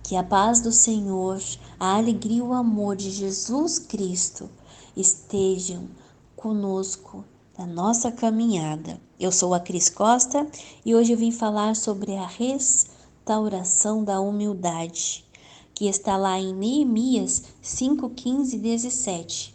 Que a paz do Senhor, a alegria e o amor de Jesus Cristo estejam conosco na nossa caminhada. Eu sou a Cris Costa e hoje eu vim falar sobre a restauração da humildade, que está lá em Neemias 5, 15 e 17.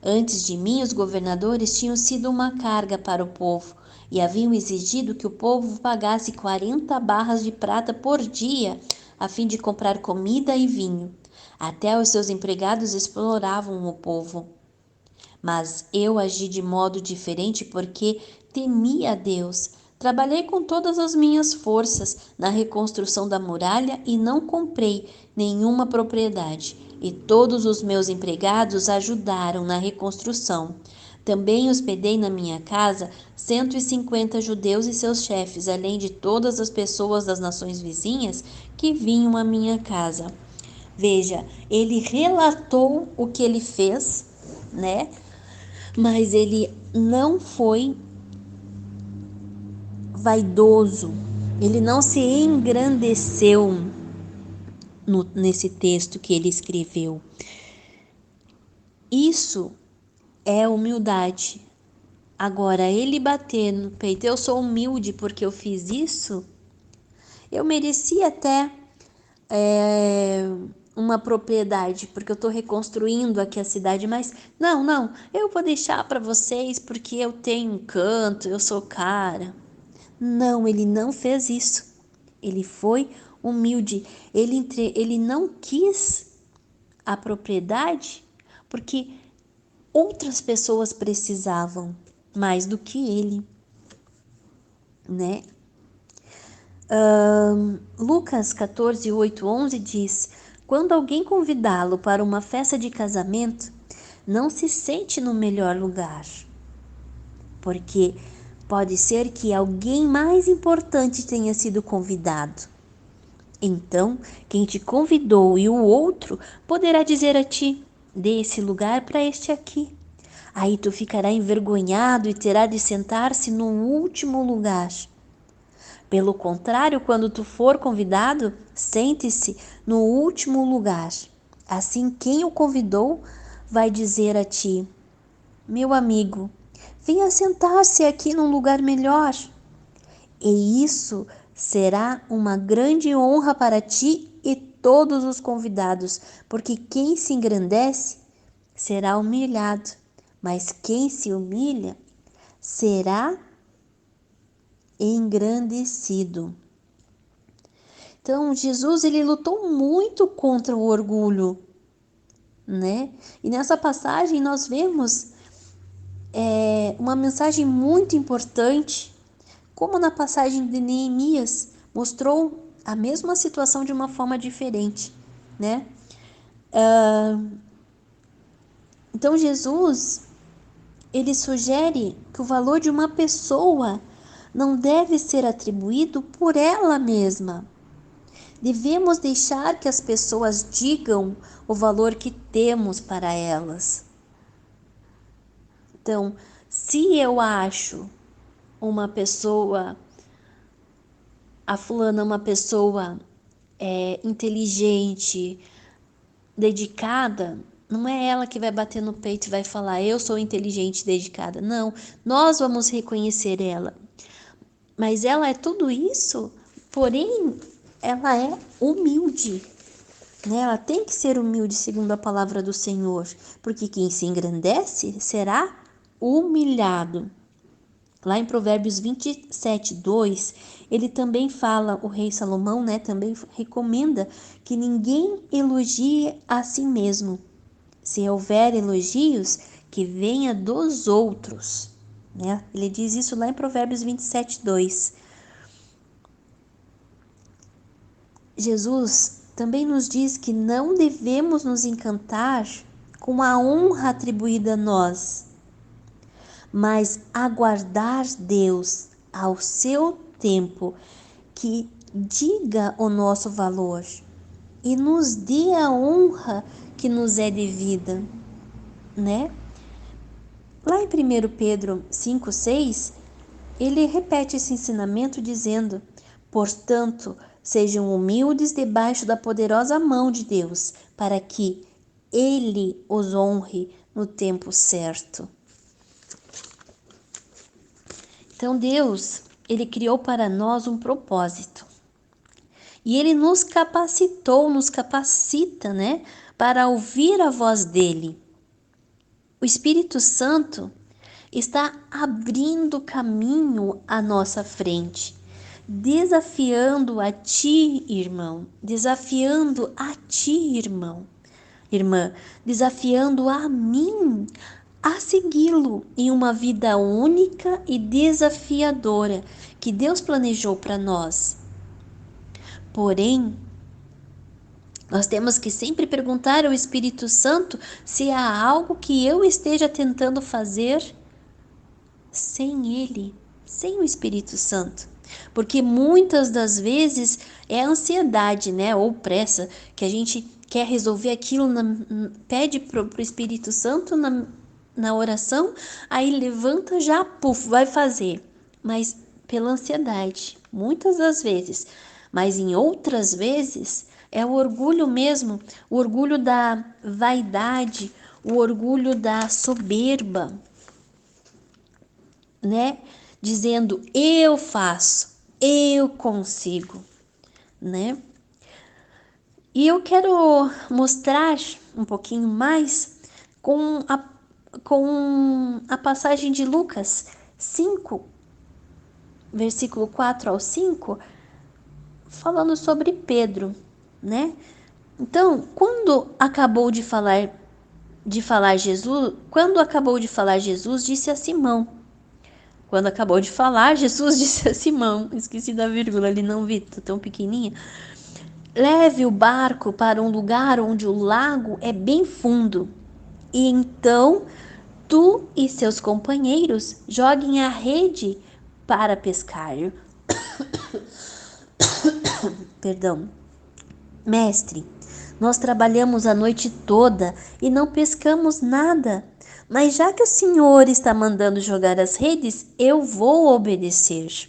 Antes de mim, os governadores tinham sido uma carga para o povo e haviam exigido que o povo pagasse 40 barras de prata por dia a fim de comprar comida e vinho. Até os seus empregados exploravam o povo. Mas eu agi de modo diferente porque temia a Deus. Trabalhei com todas as minhas forças na reconstrução da muralha e não comprei nenhuma propriedade. E todos os meus empregados ajudaram na reconstrução. Também hospedei na minha casa 150 judeus e seus chefes, além de todas as pessoas das nações vizinhas que vinham à minha casa. Veja, ele relatou o que ele fez, né? Mas ele não foi vaidoso, ele não se engrandeceu nesse texto que ele escreveu. Isso é humildade. Agora, ele bater no peito, eu sou humilde porque eu fiz isso, eu merecia até uma propriedade, porque eu estou reconstruindo aqui a cidade, mas não, eu vou deixar para vocês porque eu tenho um canto, eu sou cara. Não, ele não fez isso. Ele foi humilde. Ele não quis a propriedade porque outras pessoas precisavam mais do que ele, né? Lucas 14, 8, 11 diz: quando alguém convidá-lo para uma festa de casamento, não se sente no melhor lugar, porque pode ser que alguém mais importante tenha sido convidado. Então, quem te convidou e o outro poderá dizer a ti: dê esse lugar para este aqui. Aí tu ficará envergonhado e terá de sentar-se no último lugar. Pelo contrário, quando tu for convidado, sente-se no último lugar. Assim, quem o convidou vai dizer a ti: meu amigo, venha sentar-se aqui num lugar melhor. E isso será uma grande honra para ti e todos os convidados, porque quem se engrandece será humilhado, mas quem se humilha será engrandecido. Então, Jesus ele lutou muito contra o orgulho, né? E nessa passagem nós vemos uma mensagem muito importante, como na passagem de Neemias, mostrou a mesma situação de uma forma diferente, né? Então Jesus, ele sugere que o valor de uma pessoa não deve ser atribuído por ela mesma. Devemos deixar que as pessoas digam o valor que temos para elas. Então, se eu acho uma pessoa, a fulana uma pessoa inteligente, dedicada, não é ela que vai bater no peito e vai falar: eu sou inteligente e dedicada. Não, nós vamos reconhecer ela. Mas ela é tudo isso, porém, ela é humilde. Né? Ela tem que ser humilde, segundo a palavra do Senhor, porque quem se engrandece será humilhado. Lá em Provérbios 27, 2, ele também fala, o rei Salomão, né, também recomenda que ninguém elogie a si mesmo. Se houver elogios, que venha dos outros. Né? Ele diz isso lá em Provérbios 27, 2. Jesus também nos diz que não devemos nos encantar com a honra atribuída a nós, mas aguardar Deus ao seu tempo que diga o nosso valor e nos dê a honra que nos é devida, né? Lá em 1 Pedro 5,6, ele repete esse ensinamento dizendo: portanto, Sejam humildes debaixo da poderosa mão de Deus, para que Ele os honre no tempo certo. Então Deus, Ele criou para nós um propósito. E Ele nos capacitou, nos capacita, né, para ouvir a voz dEle. O Espírito Santo está abrindo caminho à nossa frente, desafiando a ti, irmão, desafiando a ti, irmã, desafiando a mim a segui-lo em uma vida única e desafiadora que Deus planejou para nós. Porém, nós temos que sempre perguntar ao Espírito Santo se há algo que eu esteja tentando fazer sem Ele, sem o Espírito Santo. Porque muitas das vezes é ansiedade, né? Ou pressa, que a gente quer resolver aquilo, pede pro Espírito Santo na oração, aí levanta, já, puf, vai fazer. Mas pela ansiedade, muitas das vezes. Mas em outras vezes é o orgulho mesmo, o orgulho da vaidade, o orgulho da soberba, né? Dizendo, eu faço, eu consigo, né? E eu quero mostrar um pouquinho mais com a passagem de Lucas 5, versículo 4 ao 5, falando sobre Pedro, né? Então, quando acabou de falar Jesus, disse a Simão. Quando acabou de falar, Jesus disse a Simão, esqueci da vírgula ali, não vi, tô tão pequenininha. Leve o barco para um lugar onde o lago é bem fundo, e então tu e seus companheiros joguem a rede para pescar. Perdão. Mestre, nós trabalhamos a noite toda e não pescamos nada. Mas já que o Senhor está mandando jogar as redes, eu vou obedecer.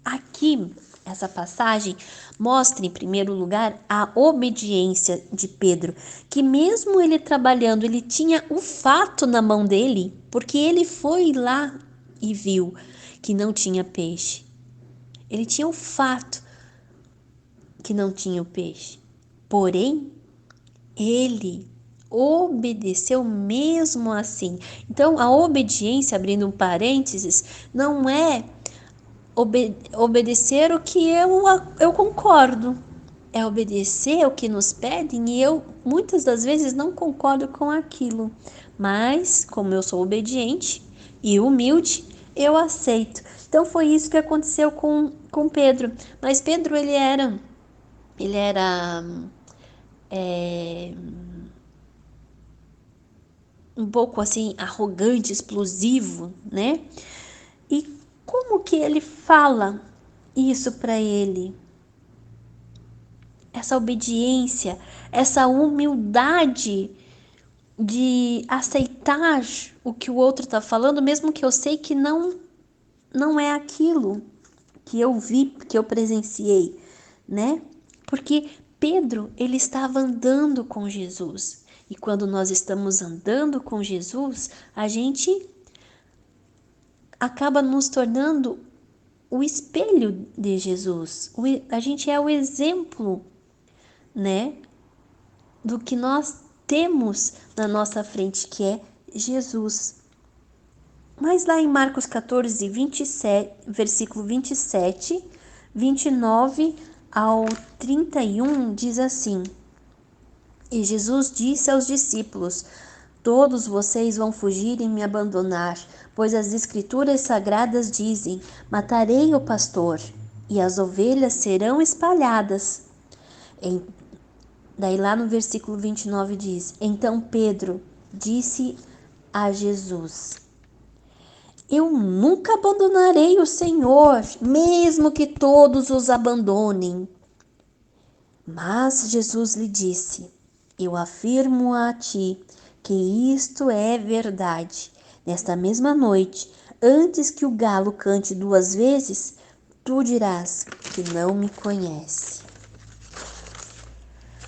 Aqui, essa passagem mostra, em primeiro lugar, a obediência de Pedro, que mesmo ele trabalhando, ele tinha o fato na mão dele, porque ele foi lá e viu que não tinha peixe. Ele tinha o fato que não tinha o peixe. Porém, ele obedeceu mesmo assim. Então, a obediência, abrindo um parênteses, não é obedecer o que eu concordo. É obedecer o que nos pedem e eu, muitas das vezes, não concordo com aquilo. Mas, como eu sou obediente e humilde, eu aceito. Então, foi isso que aconteceu com Pedro. Mas Pedro, ele era um pouco assim, arrogante, explosivo, né? E como que ele fala isso para ele? Essa obediência, essa humildade de aceitar o que o outro está falando, mesmo que eu sei que não é aquilo que eu vi, que eu presenciei, né? Porque Pedro, ele estava andando com Jesus. E quando nós estamos andando com Jesus, a gente acaba nos tornando o espelho de Jesus. A gente é o exemplo, né, do que nós temos na nossa frente, que é Jesus. Mas lá em Marcos 14, 27, versículo 27, 29 ao 31, diz assim: E Jesus disse aos discípulos: Todos vocês vão fugir e me abandonar, pois as Escrituras Sagradas dizem: Matarei o pastor, e as ovelhas serão espalhadas. Daí lá no versículo 29 diz: Então Pedro disse a Jesus: Eu nunca abandonarei o Senhor, mesmo que todos os abandonem. Mas Jesus lhe disse: Eu afirmo a ti que isto é verdade. Nesta mesma noite, antes que o galo cante 2 vezes, tu dirás: que não me conhece.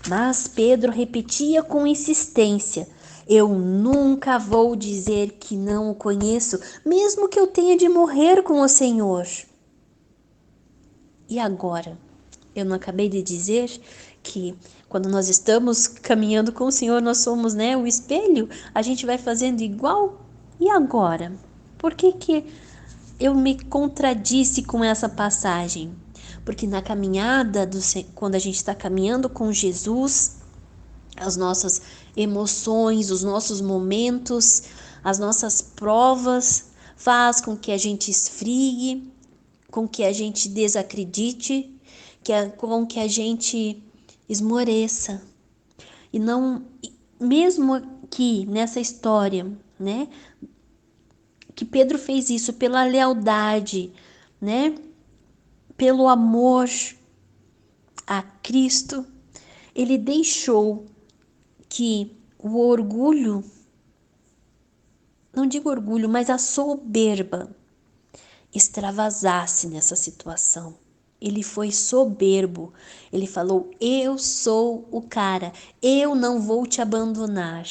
Mas Pedro repetia com insistência: eu nunca vou dizer que não o conheço, mesmo que eu tenha de morrer com o Senhor. E agora? Eu não acabei de dizer que quando nós estamos caminhando com o Senhor, nós somos, o espelho? A gente vai fazendo igual? E agora? Por que eu me contradisse com essa passagem? Porque na caminhada, quando a gente está caminhando com Jesus, as nossas emoções, os nossos momentos, as nossas provas faz com que a gente esfrie, com que a gente desacredite, com que a gente esmoreça. E não, mesmo aqui nessa história, que Pedro fez isso pela lealdade, pelo amor a Cristo, ele deixou que o orgulho, não digo orgulho, mas a soberba extravasasse nessa situação. Ele foi soberbo. Ele falou: eu sou o cara, eu não vou te abandonar.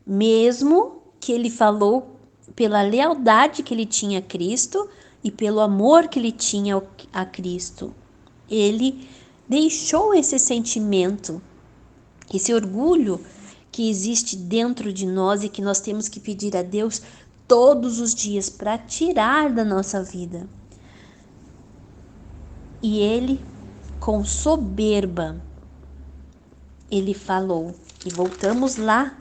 Mesmo que ele falou pela lealdade que ele tinha a Cristo e pelo amor que ele tinha a Cristo, ele deixou esse sentimento, esse orgulho que existe dentro de nós e que nós temos que pedir a Deus todos os dias para tirar da nossa vida. E ele, com soberba, ele falou, e voltamos lá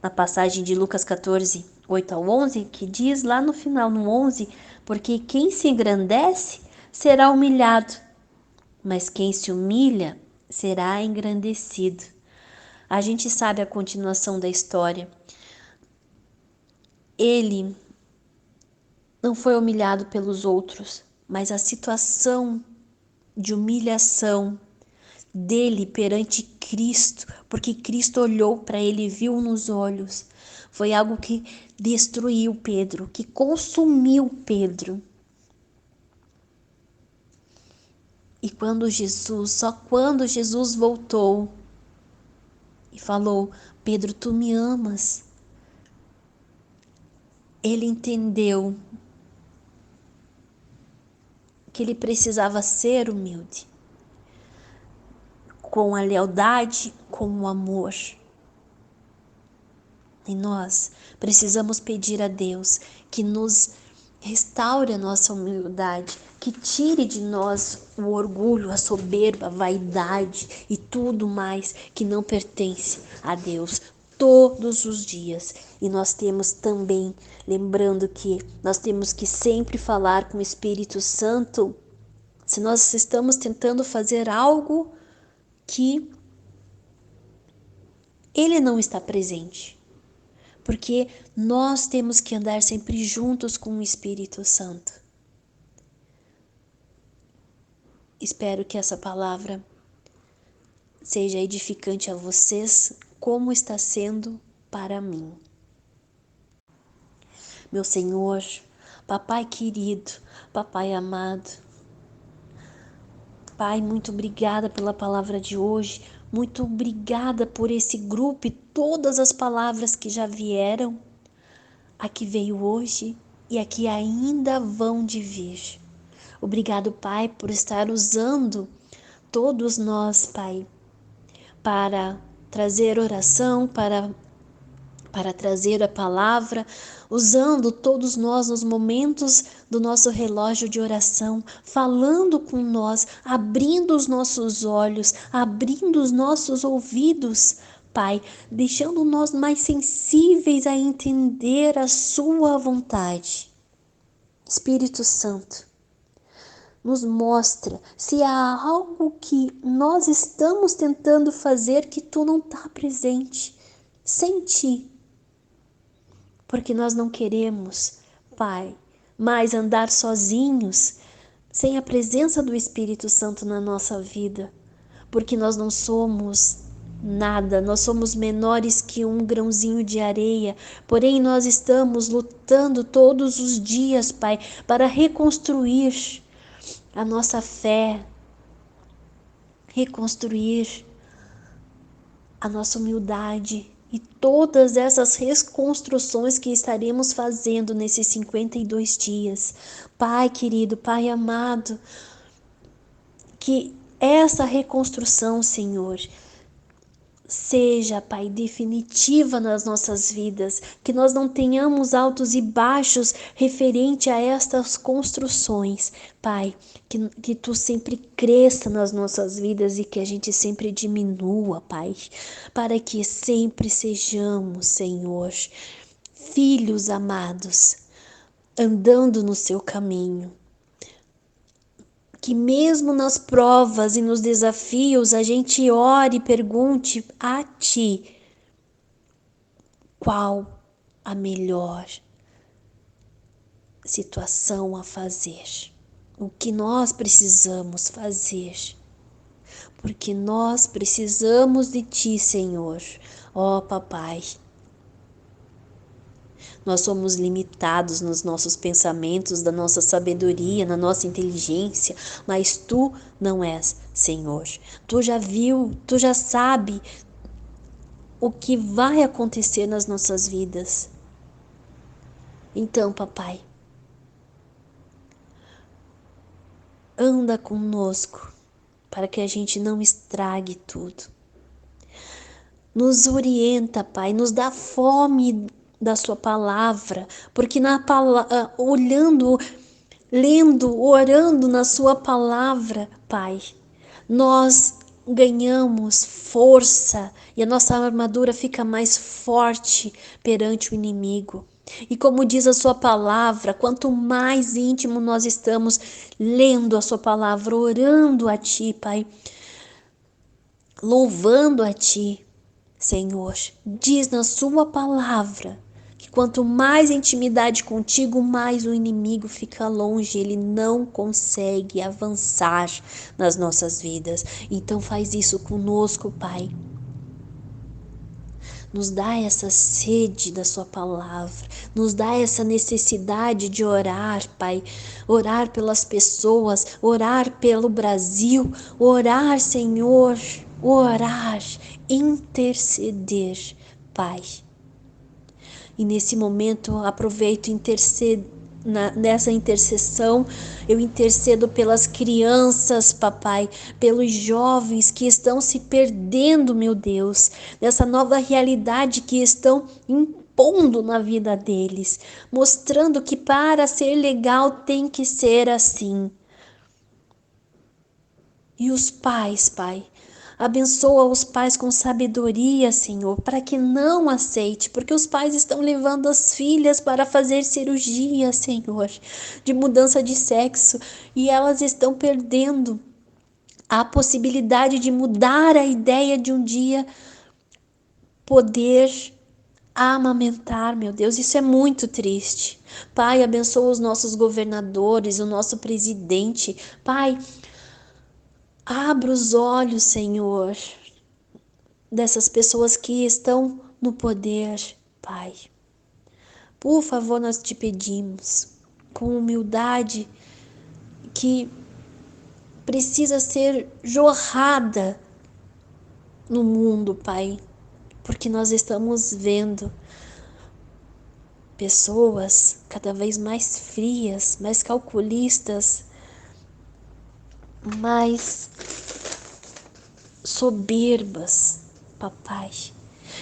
na passagem de Lucas 14, 8 ao 11, que diz lá no final, no 11, porque quem se engrandece será humilhado, mas quem se humilha será engrandecido. A gente sabe a continuação da história. Ele não foi humilhado pelos outros, mas a situação de humilhação dele perante Cristo, porque Cristo olhou para ele e viu nos olhos, foi algo que destruiu Pedro, que consumiu Pedro. E só quando Jesus voltou e falou: Pedro, tu me amas, ele entendeu que ele precisava ser humilde, com a lealdade, com o amor. E nós precisamos pedir a Deus que nos restaure a nossa humildade, que tire de nós o orgulho, a soberba, a vaidade e tudo mais que não pertence a Deus todos os dias. E nós temos também, lembrando que nós temos que sempre falar com o Espírito Santo se nós estamos tentando fazer algo que ele não está presente. Porque nós temos que andar sempre juntos com o Espírito Santo. Espero que essa palavra seja edificante a vocês, como está sendo para mim. Meu Senhor, Papai querido, Papai amado, Pai, muito obrigada pela palavra de hoje, muito obrigada por esse grupo e todas as palavras que já vieram, a que veio hoje e a que ainda vão de vir. Obrigado, Pai, por estar usando todos nós, Pai, para trazer oração, para trazer a palavra, usando todos nós nos momentos do nosso relógio de oração, falando com nós, abrindo os nossos olhos, abrindo os nossos ouvidos, Pai, deixando nós mais sensíveis a entender a sua vontade. Espírito Santo, nos mostra se há algo que nós estamos tentando fazer que tu não está presente, sem ti. Porque nós não queremos, Pai, mais andar sozinhos, sem a presença do Espírito Santo na nossa vida. Porque nós não somos nada, nós somos menores que um grãozinho de areia. Porém, nós estamos lutando todos os dias, Pai, para reconstruir a nossa fé, reconstruir a nossa humildade e todas essas reconstruções que estaremos fazendo nesses 52 dias. Pai querido, Pai amado, que essa reconstrução, Senhor, seja, Pai, definitiva nas nossas vidas, que nós não tenhamos altos e baixos referente a estas construções, Pai, que Tu sempre cresça nas nossas vidas e que a gente sempre diminua, Pai, para que sempre sejamos, Senhor, filhos amados, andando no Seu caminho. Que mesmo nas provas e nos desafios a gente ore e pergunte a Ti qual a melhor situação a fazer, o que nós precisamos fazer, porque nós precisamos de Ti, Senhor. Ó Papai, nós somos limitados nos nossos pensamentos, da nossa sabedoria, na nossa inteligência, mas Tu não és, Senhor. Tu já viu, Tu já sabe o que vai acontecer nas nossas vidas. Então, Papai, anda conosco para que a gente não estrague tudo. Nos orienta, Pai, nos dá fome da Sua palavra, porque olhando, lendo, orando na Sua palavra, Pai, nós ganhamos força e a nossa armadura fica mais forte perante o inimigo. E como diz a Sua palavra, quanto mais íntimo nós estamos lendo a Sua palavra, orando a Ti, Pai, louvando a Ti, Senhor, diz na Sua palavra que quanto mais intimidade contigo, mais o inimigo fica longe, ele não consegue avançar nas nossas vidas. Então faz isso conosco, Pai. Nos dá essa sede da Sua palavra, nos dá essa necessidade de orar, Pai, orar pelas pessoas, orar pelo Brasil, orar, Senhor, orar, interceder, Pai. E nesse momento aproveito e nessa intercessão, eu intercedo pelas crianças, Papai, pelos jovens que estão se perdendo, meu Deus, dessa nova realidade que estão impondo na vida deles, mostrando que para ser legal tem que ser assim. E os pais, Pai, abençoa os pais com sabedoria, Senhor, para que não aceite, porque os pais estão levando as filhas para fazer cirurgia, Senhor, de mudança de sexo, e elas estão perdendo a possibilidade de mudar a ideia de um dia poder amamentar, meu Deus, isso é muito triste. Pai, abençoa os nossos governadores, o nosso presidente, Pai, abra os olhos, Senhor, dessas pessoas que estão no poder, Pai. Por favor, nós te pedimos, com humildade, que precisa ser jorrada no mundo, Pai, porque nós estamos vendo pessoas cada vez mais frias, mais calculistas, mais soberbas, Papai.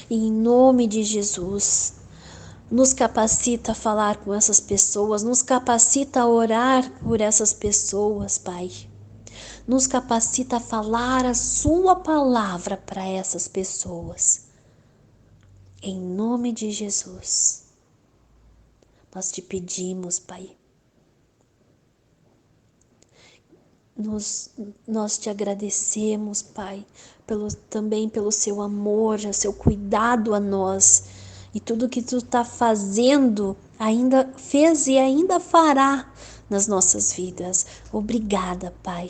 E em nome de Jesus, nos capacita a falar com essas pessoas, nos capacita a orar por essas pessoas, Pai. Nos capacita a falar a Sua palavra para essas pessoas. Em nome de Jesus, nós te pedimos, Pai. Nós te agradecemos, Pai, também pelo Seu amor, o Seu cuidado a nós e tudo que Tu está fazendo, ainda fez e ainda fará nas nossas vidas. Obrigada, Pai.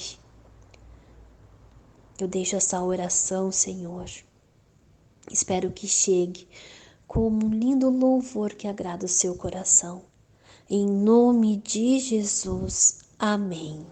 Eu deixo essa oração, Senhor. Espero que chegue como um lindo louvor que agrada o Seu coração. Em nome de Jesus. Amém.